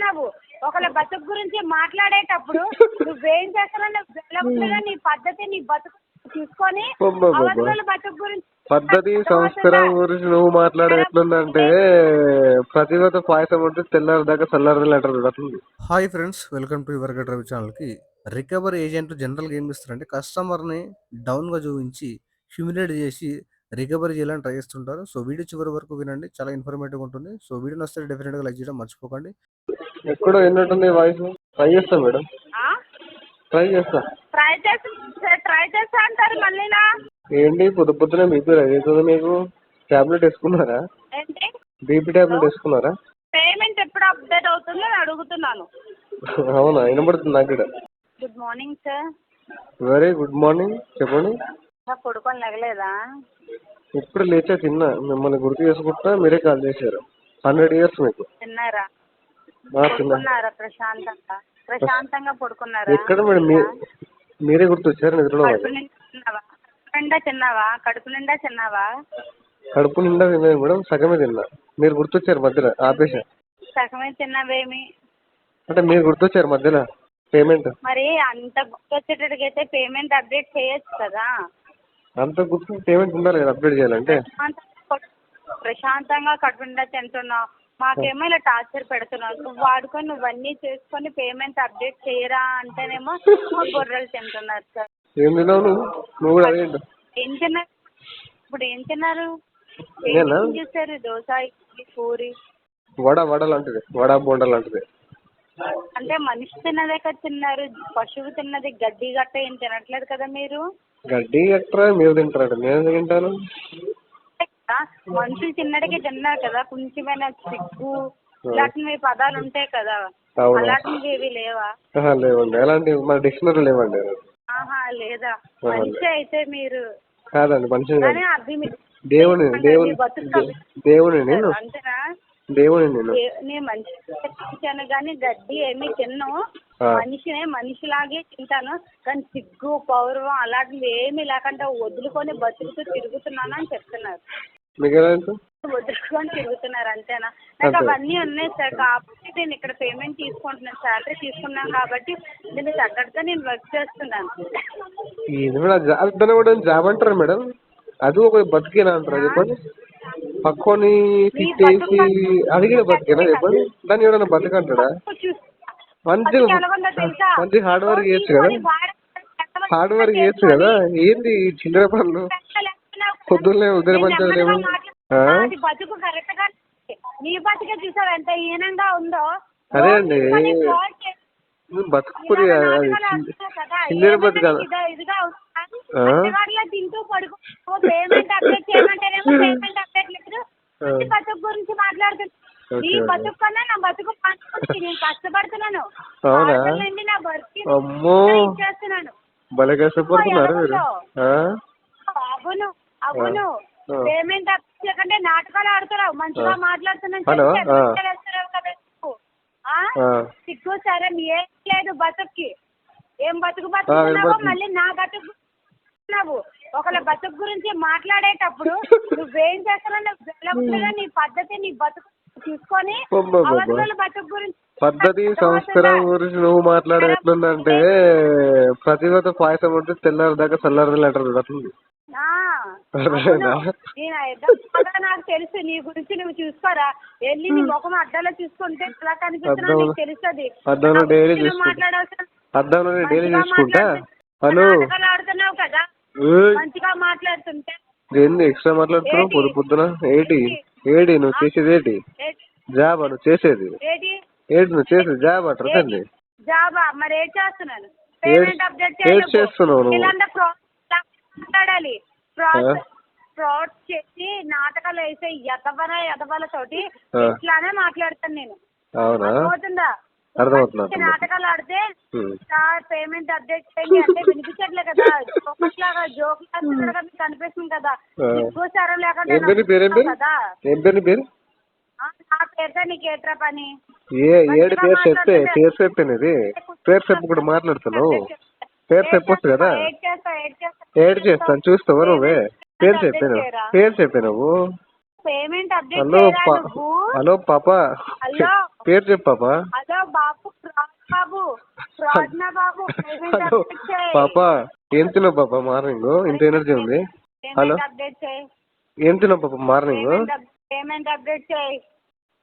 నువ్వు ఒకళ్ళ బతుకు గురించి మాట్లాడేటప్పుడు నువ్వేం చేస్తానో నీ పద్ధతి నీ బతుకు చూసుకొని అవతల బతుకు గురించి పద్ధతి సంస్కారం గురించి నువ్వు మాట్లాడేది ఎట్లుందంటే ప్రతిభత పాయసం ఉంటే తెల్లారి దాకా చల్లారని అంటారు అట్లుంది. Hi friends, welcome to your get Ravi ఛానల్కి. రికవరీ ఏజెంట్ జనరల్గా ఏం చేస్తారంటే కస్టమర్ని డౌన్గా చూపించి హ్యూమిలేట్ చేసి రికవరీ చేయాలని ట్రై చేస్తుంటారు. సో వీడియో చివరి వరకు వినండి, చాలా ఇన్ఫర్మేటివ్ ఉంటుంది. సో వీడియో వస్తే డెఫినెట్గా లైక్ చేయడం మర్చిపోకండి. ఎక్కడో ఎన్నట్టుంది వాయిస్. ట్రై చేస్తాం మేడం, ట్రై చేస్తా అంటారు మళ్ళీ ఏంటి పొద్దునే బీపీ అవుతుంది మీకు? టాబ్లెట్ వేసుకున్నారా? బీపీ టాబ్లెట్ వేసుకున్నారా? పేమెంట్ ఎప్పుడు అప్డేట్ అవుతుందో అడుగుతున్నాను. అవునా, వినబడుతుంది నాకు ఇక్కడ. Good morning sir. Very good morning, చెప్పండి. పడుకొని లెగలేదా? ఇప్పుడు లేచా, తిన్నా. మిమ్మల్ని గుర్తు చేసుకుంటా మీరే కాల్ చేశారు. 100 years మీకు. తిన్నారా? తిన్నారా? ప్రశాంతంగా పడుకున్నారా? ఎక్కడ మేడం, మీరే గుర్తు వచ్చారు నిద్రలో. కడుపు నిండా తిన్నావా? కడుపు నిండా తిన్నాను మేడం, సగమే తిన్నా. మీరు గుర్తొచ్చారు మధ్యలో, ఆపేసా. సగమే తిన్నావేమి అంటే మీరు గుర్తొచ్చారు మధ్యలో. పేమెంట్ మరి అంత గుర్తొచ్చేటట్టుగైతే పేమెంట్ అప్డేట్ చేయొచ్చు కదా. అంత గుర్తు పేమెంట్ ఉండాలి కదా అప్డేట్ చేయాలంటే. ప్రశాంతంగా కడుపు నిండా తింటున్నావు, మాకేమో ఇలా టార్చర్ పెడుతున్నావు. నువ్వు వాడుకొని నువ్వన్నీ చేసుకొని పేమెంట్ అప్డేట్ చేయరా అంటేనేమో గొర్రెలు తింటున్నారు సార్. ఏం తిన్నావు నువ్వు కూడా? అదేంటి ఏం తిన్నారు ఇప్పుడు? ఏం తిన్నారు? చేశారు దోశ, ఇడ్లీ, పూరి, వడ లాంటిది, వడ బోండా లాంటిది. అంటే మనిషి తిన్నదే కదా తిన్నారు, పశువు తిన్నది గడ్డి గట్ట ఏం తినట్లేదు కదా మీరు. గడ్డి గట్రా మీరు తింటారా? నేను తింటాను. మనుషులు తిన్నడికి తిన్నారు కదా, కొంచెమైనా సిగ్గు ఇలాంటి పదాలు ఉంటాయి కదా, అలాంటివి ఏవి లేవా? లేవండి, అలాంటి మన డిక్షనరీ లేవండి. ఆహా, లేదా? మనిషి అయితే మీరు కాదండి, మనిషి దేవుని నేను అంతేనా? నేను మనిషి గాని గడ్డి ఏమి తిన్నాను, మనిషిలాగే తింటాను. కానీ సిగ్గు పౌరవం అలాంటివి ఏమి లేకుండా వదులుకొని బతుకుతూ తిరుగుతున్నాను అని చెప్తున్నారు. వదులుకొని తిరుగుతున్నారు అంతేనా? నాకు అవన్నీ ఉన్నాయి సార్, కాబట్టి నేను ఇక్కడ పేమెంట్ తీసుకుంటున్నాను, శాలరీ తీసుకున్నాను కాబట్టి దీన్ని తగ్గట్టుగా నేను వర్క్ చేస్తున్నాను. జాబ్ అంటారు మేడం, అది ఒక బతికేనా అంటారా చెప్పండి? పక్కోని తిట్టేసి అడిగిన బతికేనా చెప్పండి? దాన్ని ఎవరైనా బతికంటాడా? మంచి హార్డ్ వర్క్ చేయొచ్చు కదా, హార్డ్ వర్క్ చేయొచ్చు కదా. ఏంది చిల్లర పనులు? పొద్దున్నే ఉదయం పంచాలేమో. బతుకు కరెక్ట్ గా నీ బతుకే చూసావు ఎంత హీనంగా ఉందో. అదే అండి, బతుకు చిల్లర బతుక తింటూ పడుకో. పేమెంట్ అప్డేట్ చేయమంటేనేమో పేమెంట్ అప్డేట్ లేదు. బతుకు గురించి మాట్లాడుతున్నా. నీ బతుకు కన్నా నా బతుకు నేను కష్టపడుతున్నాను, నా వర్క్ చేస్తున్నాను. అవును అవును, పేమెంట్ అప్డేట్ చేయకంటే నాటకాలు ఆడుతున్నావు. మంచిగా మాట్లాడుతున్నాను కదా. సిగ్గు సరే ఏం లేదు బతుక్కి. ఏం బతుకుతున్నావో మళ్ళీ నా బతుకున్నావు. ఒకళ్ళ బతుకు గురించి మాట్లాడేటప్పుడు నువ్వేం చేస్తానో నీ పద్ధతి నీ బతుకు చూసుకొని అవతల బతుకు గురించి. పద్ధతి సంస్కారం గురించి నువ్వు మాట్లాడేది ఎట్లుందంటే ప్రతిభత పాయసం ఉంటే తెల్లారి దాకా చల్లారని అంటారు అట్లుంది. నాకు తెలుసు నీ గురించి, నువ్వు చూసుకోరా. వెళ్ళి నీ ముఖం అద్దంలో చూసుకుంటే ఎలా కనిపిస్తున్నా నీకు తెలుస్తుంది. ఆడుతున్నావు కదా, మంచిగా మాట్లాడుతుంటే ఏంది ఎక్స్ట్రా మాట్లాడుతున్నావు పొద్దున? ఏడి నువ్వు చేసేది? ఏంటి జాబ్ నువ్వు చేసేది? ఏంటి నువ్వు చేసేది జాబ్ అంటారు? జాబా? మరి ఏం చేస్తున్నాను? పేమెంట్ అప్డేట్ చేస్తున్నావు మాట్లాడాలి. ఫ్రాడ్ చేసి నాటకాలు వేసే ఎదవలతోటి ఇట్లానే మాట్లాడతాను నేను. అర్థమవుతుందా? నాటకాలు ఆడితే పేమెంట్ అప్డేట్ చేయండి అంటే వినిపించట్లే కదా, జోక్ లాగా మీకు కనిపిస్తుంది కదా. సిగ్గుసారం లేకుండా కదా. నా పేరుతో నీకేట్రా పని? పేరు చెప్పు మాట్లాడుతున్నావు. పేరు చెప్పొచ్చు కదా. ఏడ్ చేస్తాను చూస్తావా నువ్వే? పేరు చెప్పాను. పేమెంట్ అప్డేట్ హలో పాప, పేరు చెప్పు పాప. హలో ఫ్రాడ్ నా బాబు. పేమెంట్ హలో అప్డేట్ చేయి. పాప, ఏం తిన్నావు పాప మార్నింగ్? ఇంత ఎనర్జీ ఉంది. హలో, పేమెంట్ అప్డేట్ చేయి. ఏం తిన్నావు పాప మార్నింగ్? పేమెంట్ అప్డేట్ చేయి.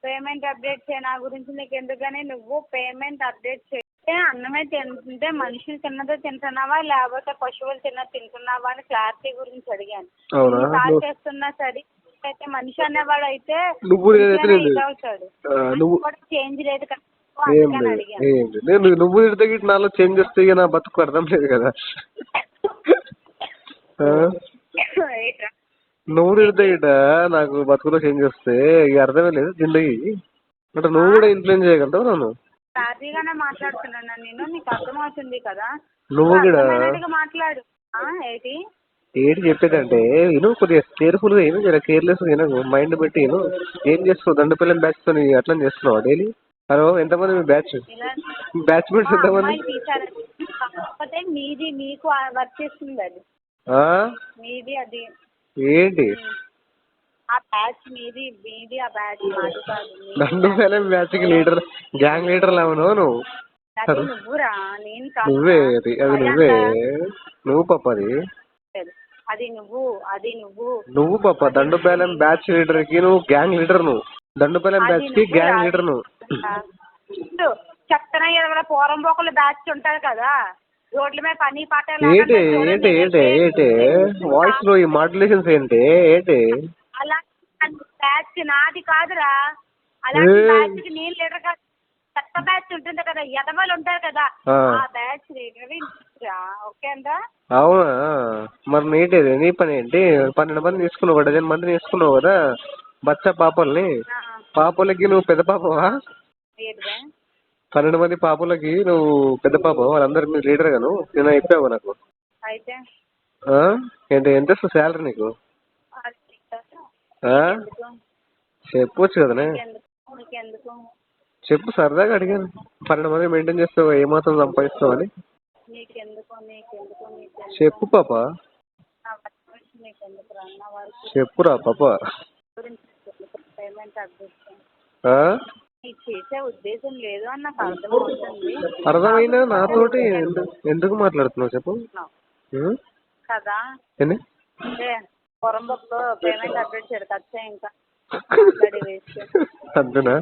పేమెంట్ అప్డేట్ చేయి. నా గురించి నీకు ఎందుకని నువ్వు పేమెంట్ అప్డేట్ చేయి. అన్నమే తింటుంటే మనుషులు తిన్నదో తింటున్నావా లేకపోతే పశువులు తింటున్నావా అని క్లారిటీ గురించి అడిగాను. కాల్ చేస్తున్నా సరే అయితే మనిషి అనేవాడు అయితే అవుతాడు. చేంజ్ లేదు కదా అడిగాను. నువ్వు తిడితే నాలో చేంజ్ వస్తే నా బతుకు అర్థం లేదు కదా. నువ్వు తిడితే గిట నాకు బతుకులో చేంజ్ వస్తే ఇక అర్థమే లేదు జిందగీ. అంటే నువ్వు కూడా ఇన్ఫ్లుయెన్స్ చేయగలుగుతావు నన్ను. హ్యాపీగానే మాట్లాడుతున్నాను నేను, నీకు అర్థమవుతుంది కదా. నువ్వు కూడా మాట్లాడు. ఏంటి ఏంటి చెప్పేదంటే నేను కొద్దిగా కేర్ఫుల్ గా ఏమో కేర్లెస్ గా మైండ్ పెట్టి ఏం చేస్తున్నావు? దండపిల్లం బ్యాచ్ తో అట్లా చేస్తున్నావు డైలీ? హలో, ఎంతమంది మీ బ్యాచ్ బ్యాచ్మేట్స్ ఎంతమంది? కాకపోతే మీది మీకు వర్క్ చేస్తుంది అది మీది అది ఏంటి ఆ బ్యాచ్ మీది మీది ఆ బ్యాచ్ మాది కాదు. దండపిల్లం బ్యాచ్ కి లీడర్, గ్యాంగ్ లీడర్ లేవను నువ్వు. నువ్వురా, నేను నువ్వే అది నువ్వే నువ్వు పాప అది నువ్వు పాప. దండుపాలెం బ్యాచ్ లీడర్ కి నువ్వు గ్యాంగ్ లీడర్. నువ్వు దండుపాలెం బ్యాచ్ కి గ్యాంగ్ లీడర్. నువ్వు చెప్తున్నా కదా, పూరం బొక్కలు బ్యాచ్ ఉంటారు కదా రోడ్ల మీద పని పాట. ఏంటి ఏంటి ఏంటి ఏంటి వాయిస్ లో ఈ మాడ్యులేషన్స్ ఏంటి ఏంటి? అలా బ్యాచ్ నాది కాదురా. అలాంటి బ్యాచ్ కి నేను లీడర్ కాదు. కొత్త బ్యాచ్ ఉంటుంది కదా, ఎదవలు ఉంటారు కదా, ఆ బ్యాచ్ లీడర్. ఓకే అందా? అవునా, మరి నీటేది నీ పని ఏంటి? 12 మంది తీసుకున్నావు కదా, 10 మంది తీసుకున్నావు కదా బచ్చా పాపల్ని. పాపలకి నువ్వు పెద్ద పాపవా? 12 మంది పాపలకి నువ్వు పెద్ద పాప, వాళ్ళందరి మీద లీడర్ గా నువ్వు నేను చెప్పావు నాకు. అయితే ఏంటి ఎంత వస్తుంది శాలరీ నీకు? చెప్పొచ్చు కదనే. చెప్పు, సరదాగా అడిగాను. 12 మంది మెయింటైన్ చేస్తావు, ఏమాత్రం సంపాదిస్తావు అని చెప్పు పాప. చెప్పురా పాప. చేసే ఉద్దేశం లేదు అని నాకు అర్థమవుతుంది. అర్థమైనా నాతోటి ఎందుకు మాట్లాడుతున్నావు చెప్పు కదా. పొరంబొక్కు పేమెంట్ అప్డేట్ చేయడు ఖర్చు ఇంకా అంతేనా?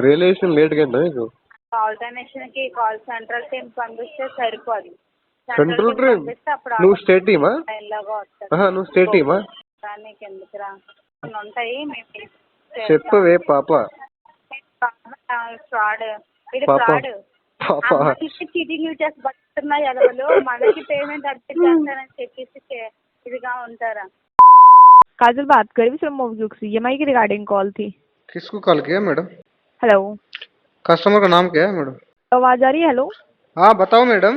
రియలైజేషన్ లేట్ గా నీకు? ఆల్టర్నేషన్ కి కాల్ సెంట్రల్ టీమ్ పంపిస్తే సరిపోదు. Central team? నువ్వు స్టేట్ టీమా? నువ్వు స్టేట్ టీమా? నీకు ఎందుకురా, ఉంటాయి. చెప్పవే పాప. ఫ్రాడ్, ఇది ఫ్రాడ్. చీటింగ్ చేసి బతుకుతున్నాయి ఎదవలు. మనకి పేమెంట్ అప్డేట్ చేస్తానని చెప్పేసి ఇదిగా ఉంటారా? काजल बात कर रही फ्रॉम मोबिक्विक से, EMI की रिगार्डिंग कॉल थी। किसको कॉल किया मैडम? हेलो, कस्टमर का नाम क्या है मैडम? आवाज आ रही है? हेलो, हाँ बताओ मैडम।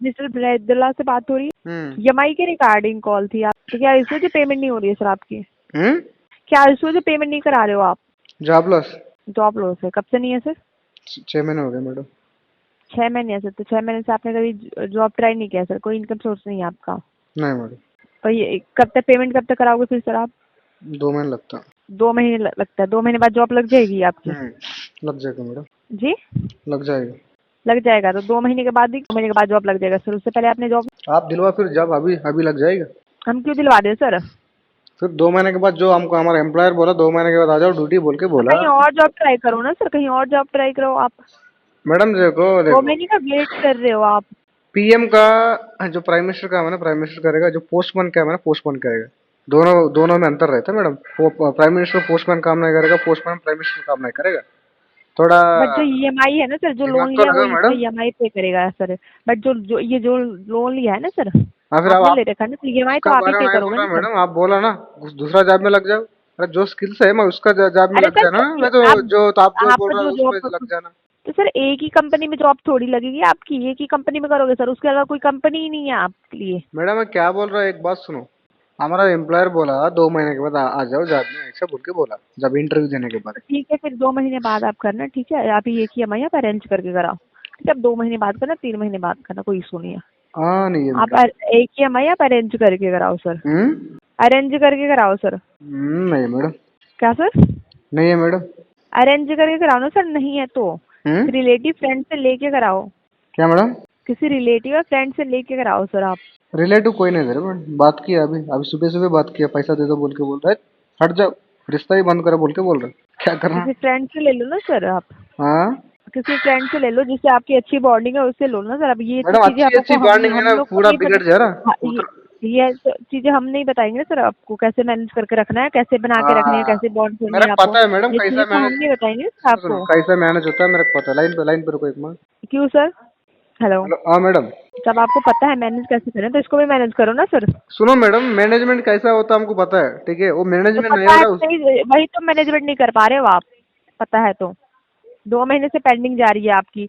मिस्टर ब्रैदुल्ला से बात हो रही है? EMI की रिगार्डिंग कॉल थी। आप तो क्या इस वजह पेमेंट नहीं हो रही है सर आपकी? क्या इस वजह पेमेंट नहीं करा रहे हो आप? Job loss. जॉब लॉस है, कब से नहीं है सर? 6 महीने हो गए मैडम। 6 महीने है सर, तो 6 महीने से आपने कभी जॉब ट्राई नहीं किया सर? कोई इनकम सोर्स नहीं है आपका? नहीं मैडम। और ये कब तक पेमेंट कब तक कराओगे फिर सर आप? 2 महीने लगता। 2 महीने लगता है? 2 महीने बाद जॉब लग जाएगी आपकी? लग जाएगा मैडम जी, लग जाएगा। लग जाएगा तो 2 महीने के बाद ही 2 महीने के बाद जॉब लग जाएगा सर। उससे पहले आपने जॉब आप दिलवा फिर जॉब अभी लग जाएगा। हम क्यों दिलवा दें सर? फिर 2 महीने के बाद जो हमको हमारा एम्प्लॉयर बोला 2 महीने के बाद आ जाओ ड्यूटी बोल के बोला। कहीं और जॉब ट्राई करो ना सर, कहीं और जॉब ट्राई करो आप। मैडम देखो 2 महीने का वेट कर रहे हो आप। पीएम का जो प्राइम मिनिस्टर का है ना प्राइम मिनिस्टर करेगा, जो पोस्टमैन का है ना पोस्टमैन करेगा। दोनों में अंतर रहता है मैडम। प्राइम मिनिस्टर पोस्टमैन काम नहीं करेगा, पोस्टमैन प्राइम मिनिस्टर काम नहीं करेगा। थोड़ा बट जो EMI है ना सर, जो लोन लिया वो EMI पे करेगा सर। बट जो ये जो लोन लिया है ना सर, आपने ले रखा ना, तो EMI तो आप ही पे करोगे ना मैडम। आप बोला ना दूसरा जॉब में लग जाओ। अरे जो स्किल्स है मैं उसका जॉब में लग जाना। मैं तो जो आप जो बोल रहे हो उसमें लग जाना। तो सर एक ही कंपनी में जॉब थोड़ी लगेगी आपकी, एक ही कंपनी में करोगे सर, उसके अलावा कोई कंपनी ही नहीं है आपके लिए। मैडम मैं क्या बोल रहा हूँ एक बात सुनो। हमारा एम्प्लॉयर बोला 2 महीने के बाद आ जाओ जॉब में, ऐसा बोल के बोला जब इंटरव्यू देने के बाद। ठीक है, फिर 2 महीने बाद आप करना, ठीक है। आप एक ही EMI आप अरेंज करके कराओ, ठीक है। अब 2 महीने बाद करना, 3 महीने बाद करना, कोई इशू नहीं है। नहीं है आप एक ही EMI आप अरेंज करके कराओ सर। अरेंज करके कराओ सर। नहीं मैडम। क्या सर? नहीं है मैडम। अरेंज करके कराओ ना सर। नहीं है तो रिलेटिव फ्रेंड से लेके कराओ। क्या मैडम? किसी रिलेटिव या फ्रेंड से लेके कराओ सर आप। रिलेटिव कोई नहीं दे रहा मैडम, बात किया अभी अभी सुबह सुबह बात किया, पैसा दे दो बोल के बोल रहा है, हट जाओ रिश्ता ही बंद करो बोल के बोल रहा है, क्या करना किसी है? फ्रेंड से ले लो ना सर आप। हाँ किसी फ्रेंड से ले लो जिससे आपकी अच्छी बॉन्डिंग है, उससे लो ना सर। अब ये तो मैडम, चीजें अच्छी अच्छी आपको बॉन्डिंग है हम ना, लोग को पूरा नहीं बिगड़ जा रहा हाँ, ये तो चीजें हम नहीं बताएंगे ना सर आपको, कैसे मैनेज करके रखना है, कैसे बना के रखनी है, हाँ कैसे बॉन्ड करनी मेरा है को आपको। पता है मैडम ये कैसा चीजें तो हम मैनेज, नहीं बताएंगे सर सुनो सुनो आपको। कैसा मैनेज होता है मेरे को पता है, लाइन पे रुको एक मिनट। क्यों सर? हेलो। हेलो हाँ मैडम। जब आपको पता है मैनेज कैसे करें तो इसको भी मैनेज करो ना सर। सुनो मैडम, मैनेजमेंट कैसा होता है हमको पता है, ठीक है, वो तो मैनेजमेंट नहीं पता हो है रहा तो नहीं, वही तो मैनेजमेंट नहीं कर पा रहे हो आप। पता है तो 2 महीने से पेंडिंग जा रही है आपकी।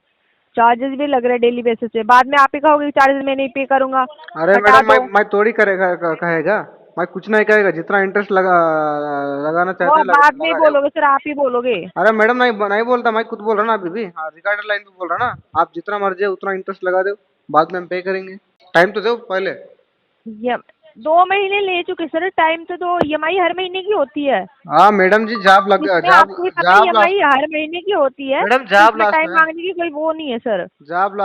चार्जेस भी लग रहे हैं डेली बेसिस पे। बाद में आप ही कहोगे चार्जेस मैं नहीं पे करूंगा, अरे हटा मैडम, दो। मैं थोड़ी करेगा कहेगा, मैं कुछ नहीं कहेगा, जितना इंटरेस्ट लगाना वो चाहते आप हैं बाद में ही लगा दो। बोलोगे सर, आप ही बोलोगे। अरे मैडम नहीं नहीं बोलता, मैं खुद बोल रहा ना अभी भी, हाँ रिकॉर्डर लाइन पे बोल रहा ना, आप जितना मर्जी है उतना इंटरेस्ट लगा दो, बाद में हम पे करेंगे, टाइम तो दो पहले। ये 2 महीने ले चुके सर, टाइम तो दो। ईएमआई हर महीने की होती है। हाँ मैडम जी, इसमें आपको भी पता है जॉब लॉस, ईएमआई हर महीने की होती है, मैडम तो जॉब इसमें लॉस टाइम है, मांगने की कोई वो नहीं है सर। जॉब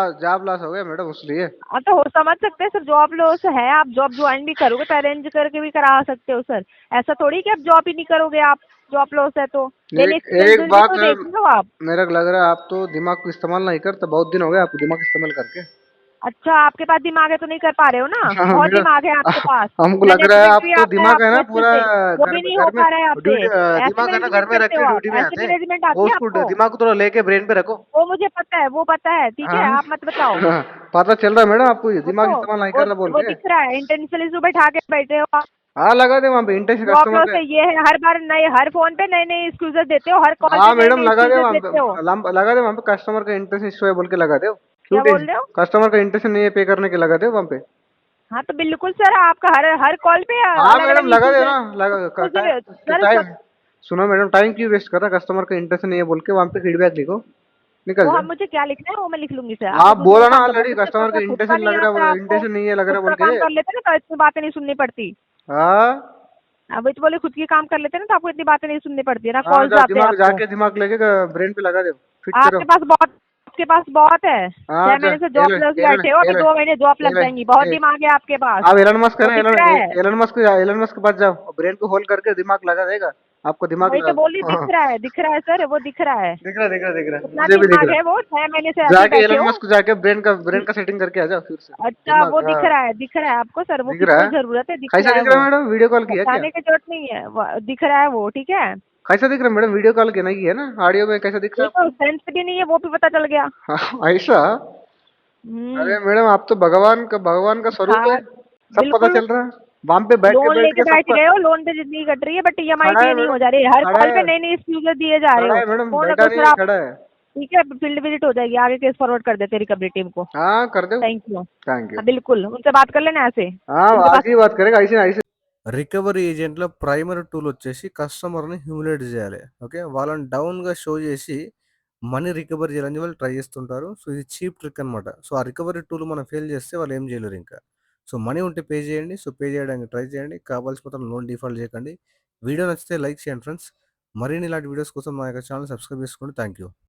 लॉस हो गया मैडम इसलिए। हाँ तो हो समझ सकते हैं सर, जॉब लॉस है। आप जॉब ज्वाइन भी करोगे तो अरेंज करके भी करा सकते हो सर। ऐसा थोड़ी कि आप जॉब ही नहीं करोगे आप, जॉब लॉस है तो। मेरे एक एक्सपीरियंसेस भी बात तो है, देख लो आप। मेरा लग रहा है आप तो दिमाग को इस्तेमाल नहीं करते, बहुत दिन हो गए आपको दिमाग इस्तेमाल करके। अच्छा, आपके पास दिमाग है तो नहीं कर पा रहे हो ना? हाँ बहुत मेरा दिमाग है आपके पास। हमको लग रहा है मैनेजमेंट आप भी तो आता है दिमाग है आपको ना अच्छे पूरा, से, वो भी नहीं हो घर में पा रहा है आपसे। ड्यूटी, ऐसे दिमाग है ना घर मैनेजमेंट में रख करते हो के आप? ड्यूटी में ऐसे आते हैं, मैनेजमेंट वो आती है उसको आपको? दिमाग को थोड़ा लेके ब्रेन पे रखो। वो मुझे पता है, वो पता है, ठीक है, हाँ आप मत बताओ। हाँ, पता चल रहा है मैडम आपको, ये वो दिमाग तो इस्तेमाल नहीं करना बोल वो के। दिख रहा है, इंटेंशनली सुबह बैठा के बैठे हो आप। हाँ लगा दे वहाँ पे इंटेंस जॉब कस्टमर लॉस के। है ये है, हर बार नए, हर फोन पे नए नए एक्सक्यूजेस देते हो, हर कॉल पे हाँ नए मैडम नए लगा दे एक्सक्यूजेस वहाँ देते हो। पे, लगा दे वहाँ पे कस्टमर का इंटरेस्ट इस बोल के लगा दे, क्यों क्या बोल रहे हो? कस्टमर का इंटरेस्ट नहीं है पे करने के, लगा दे वहाँ पे। हाँ तो बिल्कुल सर, आपका हर हर कॉल पे हाँ अलग अलग मैडम लगा इश्यूज दे है ना, तो फिर सर टाइम, सुनो मैडम, टाइम क्यों वेस्ट कर रहा, कस्टमर का इंटरेस्ट नहीं है बोल के वहाँ पे फीडबैक लिखो, निकल वो हम जाए। मुझे क्या लिखना है वो मैं लिख लूंगी सर, आपको आप दूसरे का बोला ना काम करना है। ऑलरेडी, मुझसे कस्टमर का खुद का इंटेंशन नहीं लग आता रहा है है, आपको। इंटेंशन नहीं है लग रहा खुद है बोल का के। काम कर लेते ना तो इतनी बातें नहीं सुननी पड़ती। हाँ अब वही तो बोले, खुद की काम कर लेते ना तो आपको इतनी बातें नहीं सुननी पड़ती है ना, हाँ, कॉल्स आते हैं आपको। दिमाग लेके ब्रेन पे लगा दो, फिट करो। आपके पास बहुत है। हाँ 6 महीने से जॉब प्लस बैठे हो, अभी 2 महीने जॉब लग जाएंगी। बहुत दिमाग है आपके पास, आप एलन मस्क है वो ना, दिख रहा है। एलन मस्क के पास जाओ, ब्रेन को होल्ड करके दिमाग लगा देगा, आपको दिमाग वही तो बोली, हाँ, दिख रहा है सर, वो दिख रहा है। दिख रहा है, कितना मुझे भी दिख दिमाग रहा है, है। वो 6 महीने से ऐसे ही जाके बैठे एलन हो। मस्क जाके ब्रेन का सेटिंग करके आ जाओ फिर से, अच्छा, दिमाग वो हाँ, दिख रहा है आपको सर, वो दिख की रहा कोई है। जरूरत है? दिख कैसा रहा है दिख रहा वो, है मैडम, वीडियो कॉल किया क्या? बताने की जरूरत नहीं है, दिख रहा है वो, ठीक है। कैसा दिख रहा है मैडम, वीडियो कॉल किया नहीं किया ना, ऑडियो में कैसा दिख रहा ये है तो आपको? सेंस भी नहीं है, वो भी पता चल गया। हाँ, ऐसा? हम्म। अरे मैडम, आप तो भगवान का स्वरूप है, हाँ सब पता बिल्कुल। चल रहा है, वहां पे लोन बैठ लेके के बैठ सबका गए हो, लोन पे जितनी कट रही है बट ईएमआई खड़ा पे है नहीं मैडम, हो जा रही। हर खड़ा कॉल पे है, नए नए एक्सक्यूजेस दिए जा रहे खड़ा हो। है मैडम, फोन बैठा रखो नहीं सर है, आप। खड़ा है। ठीक है, फील्ड विजिट हो जाएगी, आगे केस फॉरवर्ड कर देते रिकवरी टीम को। हाँ कर दो। Thank you. Thank you. हाँ बिल्कुल, उनसे बात कर लेना ऐसे, हाँ उनके पास। आज ही बात करेगा, ऐसे ऐसे రికవరీ ఏజెంట్‌లో ప్రైమరీ టూల్ వచ్చేసి కస్టమర్‌ని హ్యూమిలేట్ జేయాలి. ఓకే. వాళ్ళని డౌన్‌గా షో జేసి మనీ రికవరీ జేయాలని వాళ్ళు ట్రై జేస్తుంటారు. సో, ఇది చీప్ ట్రిక్ అనమాట. సో, ఆ రికవరీ టూల్ మనం ఫెయిల్ జేస్తే వాళ్ళు ఏం జేయలేరింకా. సో, మనీ ఉంటే పే జేయండి. సో, పే జేయడానికి ట్రై చేయండి. కావాల్సి మాత్రం లోన్ డిఫాల్ట్ జేయకండి. వీడియో నచ్చితే లైక్ చేయండి ఫ్రెండ్స్. మరిన్ని ఇలాంటి వీడియోస్ కోసం మా యొక్క ఛానెల్ సబ్స్క్రైబ్ చేసుకోండి. Thank you.